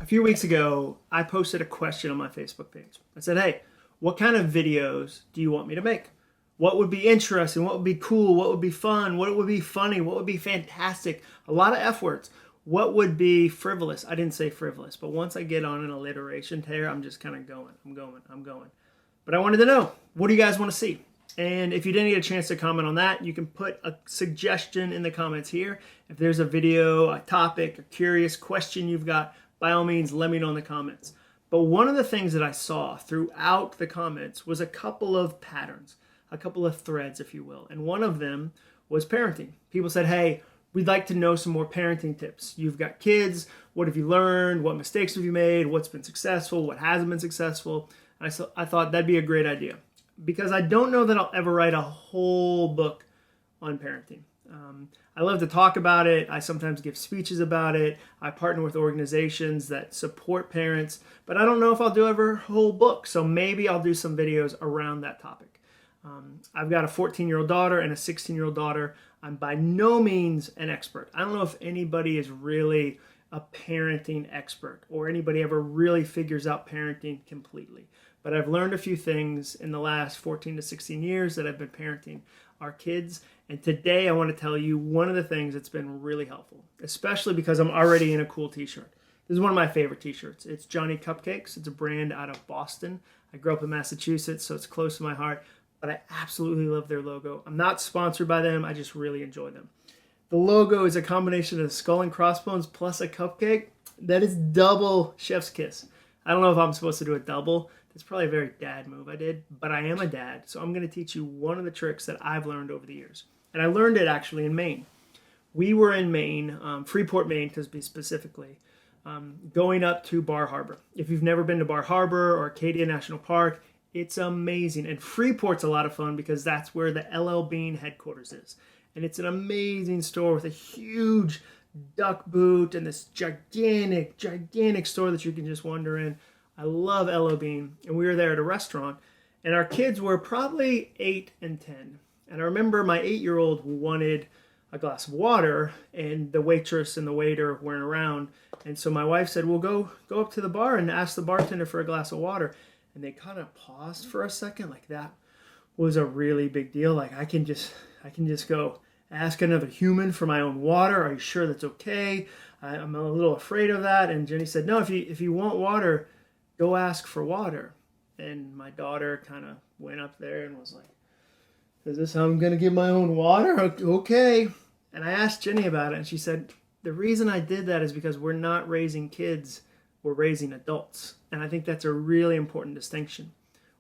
few weeks ago, I posted a question on my Facebook page. I said, hey, what kind of videos do you want me to make? What would be interesting? What would be cool? What would be fun? What would be funny? What would be fantastic? A lot of F words. What would be frivolous? I didn't say frivolous, but once I get on an alliteration tear, I'm just kind of going. I'm going. But I wanted to know, what do you guys want to see? And if you didn't get a chance to comment on that, you can put a suggestion in the comments here. If there's a video, a topic, a curious question you've got, by all means, let me know in the comments. But one of the things that I saw throughout the comments was a couple of patterns, a couple of threads, if you will. And one of them was parenting. People said, hey, we'd like to know some more parenting tips. You've got kids. What have you learned? What mistakes have you made? What's been successful? What hasn't been successful? I thought that'd be a great idea, because I don't know that I'll ever write a whole book on parenting. I love to talk about it. I sometimes give speeches about it. I partner with organizations that support parents, but I don't know if I'll do ever a whole book. So maybe I'll do some videos around that topic. I've got a 14-year-old daughter and a 16-year-old daughter. I'm by no means an expert. I don't know if anybody is really a parenting expert or anybody ever really figures out parenting completely. But I've learned a few things in the last 14 to 16 years that I've been parenting our kids. And today I want to tell you one of the things that's been really helpful, especially because I'm already in a cool t-shirt. This is one of my favorite t-shirts. It's Johnny Cupcakes. It's a brand out of Boston. I grew up in Massachusetts, so it's close to my heart. But I absolutely love their logo. I'm not sponsored by them. I just really enjoy them. The logo is a combination of skull and crossbones plus a cupcake. That is double chef's kiss. I don't know if I'm supposed to do a double. That's probably a very dad move I did, but I am a dad, so I'm going to teach you one of the tricks that I've learned over the years. And I learned it actually in Maine. We were in Maine, Freeport, Maine, to be specifically, going up to Bar Harbor. If you've never been to Bar Harbor or Acadia National Park, it's amazing. And Freeport's a lot of fun because that's where the LL Bean headquarters is. And it's an amazing store with a huge duck boot and this gigantic store that you can just wander in. I love LL Bean. And we were there at a restaurant. And our kids were probably 8 and 10. And I remember my 8-year-old wanted a glass of water, and the waitress and the waiter weren't around. And so my wife said, well, go up to the bar and ask the bartender for a glass of water. And they kind of paused for a second. Like, that was a really big deal. Like, I can just go ask another human for my own water. Are you sure that's okay? I'm a little afraid of that. And Jenny said, no, if you want water, go ask for water. And my daughter kind of went up there and was like, is this how I'm going to get my own water? Okay. And I asked Jenny about it, and she said, the reason I did that is because we're not raising kids, we're raising adults. And I think that's a really important distinction.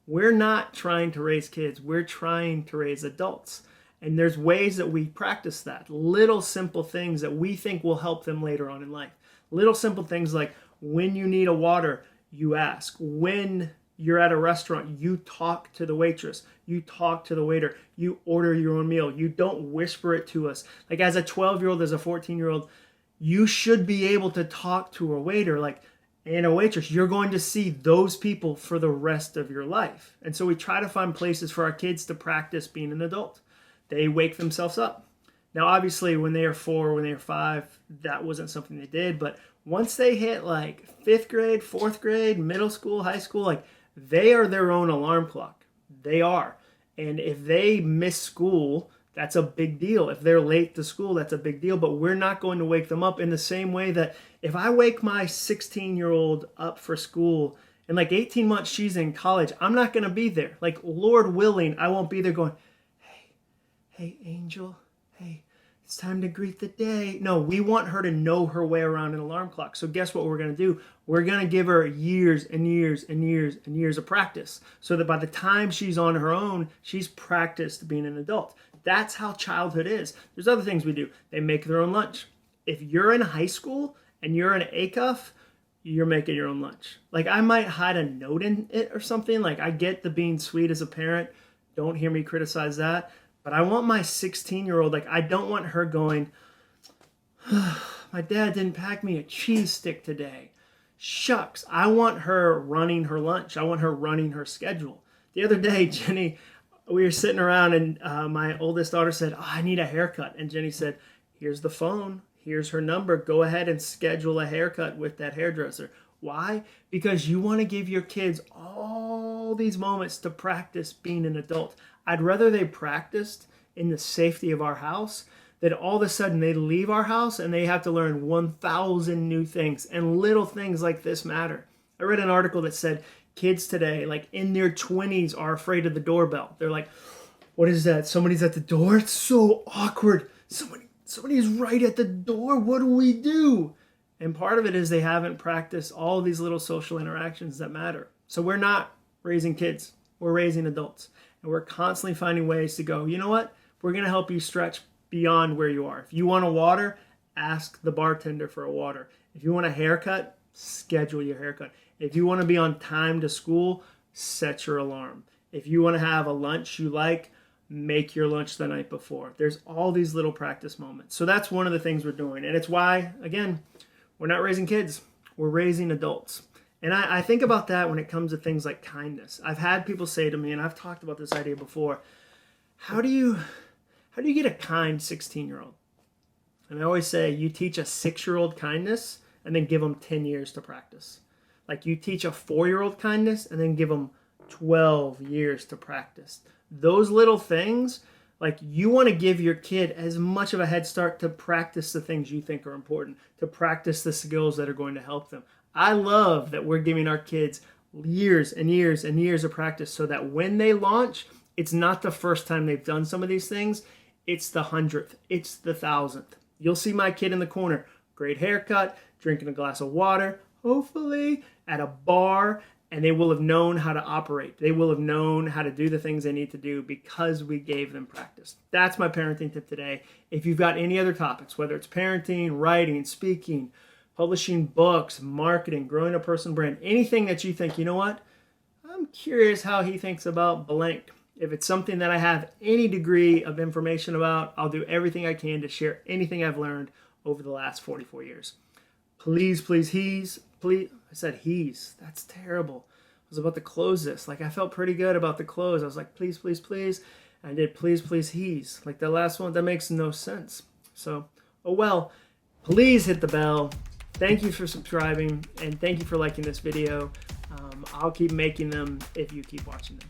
We're not trying to raise kids, we're trying to raise adults. And there's ways that we practice that. Little simple things that we think will help them later on in life. Little simple things like, when you need a water, you ask. When you're at a restaurant, you talk to the waitress, you talk to the waiter, you order your own meal. You don't whisper it to us. Like, as a 12-year-old, as a 14-year-old, you should be able to talk to a waiter and a waitress. You're going to see those people for the rest of your life. And so we try to find places for our kids to practice being an adult. They wake themselves up. Now, obviously, when they are 4, when they are 5, that wasn't something they did. But once they hit like 5th grade, 4th grade, middle school, high school, like, they are their own alarm clock. They are. And if they miss school, that's a big deal. If they're late to school, that's a big deal. But we're not going to wake them up in the same way that if I wake my 16-year-old up for school, in like 18 months she's in college, I'm not going to be there. Like, Lord willing, I won't be there going, hey, Angel, hey, it's time to greet the day. No, we want her to know her way around an alarm clock. So guess what we're going to do? We're going to give her years and years and years and years of practice so that by the time she's on her own, she's practiced being an adult. That's how childhood is. There's other things we do. They make their own lunch. If you're in high school and you're in Acuff, you're making your own lunch. Like, I might hide a note in it or something. Like, I get the being sweet as a parent. Don't hear me criticize that. But I want my 16-year-old, like, I don't want her going, my dad didn't pack me a cheese stick today. Shucks. I want her running her lunch. I want her running her schedule. The other day, Jenny, we were sitting around and my oldest daughter said, I need a haircut. And Jenny said, here's the phone. Here's her number. Go ahead and schedule a haircut with that hairdresser. Why? Because you want to give your kids all these moments to practice being an adult. I'd rather they practiced in the safety of our house than all of a sudden they leave our house and they have to learn 1,000 new things. And little things like this matter. I read an article that said kids today, like in their 20s, are afraid of the doorbell. They're like, what is that? Somebody's at the door? It's so awkward. Somebody's right at the door. What do we do? And part of it is they haven't practiced all these little social interactions that matter. So we're not raising kids. We're raising adults. And we're constantly finding ways to go, you know what? We're going to help you stretch beyond where you are. If you want a water, ask the bartender for a water. If you want a haircut, schedule your haircut. If you want to be on time to school, set your alarm. If you want to have a lunch you like, make your lunch the night before. There's all these little practice moments. So that's one of the things we're doing. And it's why, again, we're not raising kids. We're raising adults. And I think about that when it comes to things like kindness. I've had people say to me, and I've talked about this idea before, how do you get a kind 16-year-old? And I always say, you teach a 6-year-old kindness and then give them 10 years to practice. Like you teach a 4-year-old kindness and then give them 12 years to practice. Those little things, like you want to give your kid as much of a head start to practice the things you think are important, to practice the skills that are going to help them. I love that we're giving our kids years and years and years of practice so that when they launch, it's not the first time they've done some of these things. It's the 100th. It's the 1,000th. You'll see my kid in the corner. Great haircut, drinking a glass of water, hopefully at a bar, and they will have known how to operate. They will have known how to do the things they need to do because we gave them practice. That's my parenting tip today. If you've got any other topics, whether it's parenting, writing, speaking, publishing books, marketing, growing a personal brand, anything that you think, you know what, I'm curious how he thinks about blank. If it's something that I have any degree of information about, I'll do everything I can to share anything I've learned over the last 44 years. Please, I said he's. That's terrible. I was about to close this. Like I felt pretty good about the close. I was like, please. And I did please, he's. Like the last one, that makes no sense. So, oh well. Please hit the bell. Thank you for subscribing. And thank you for liking this video. I'll keep making them if you keep watching them.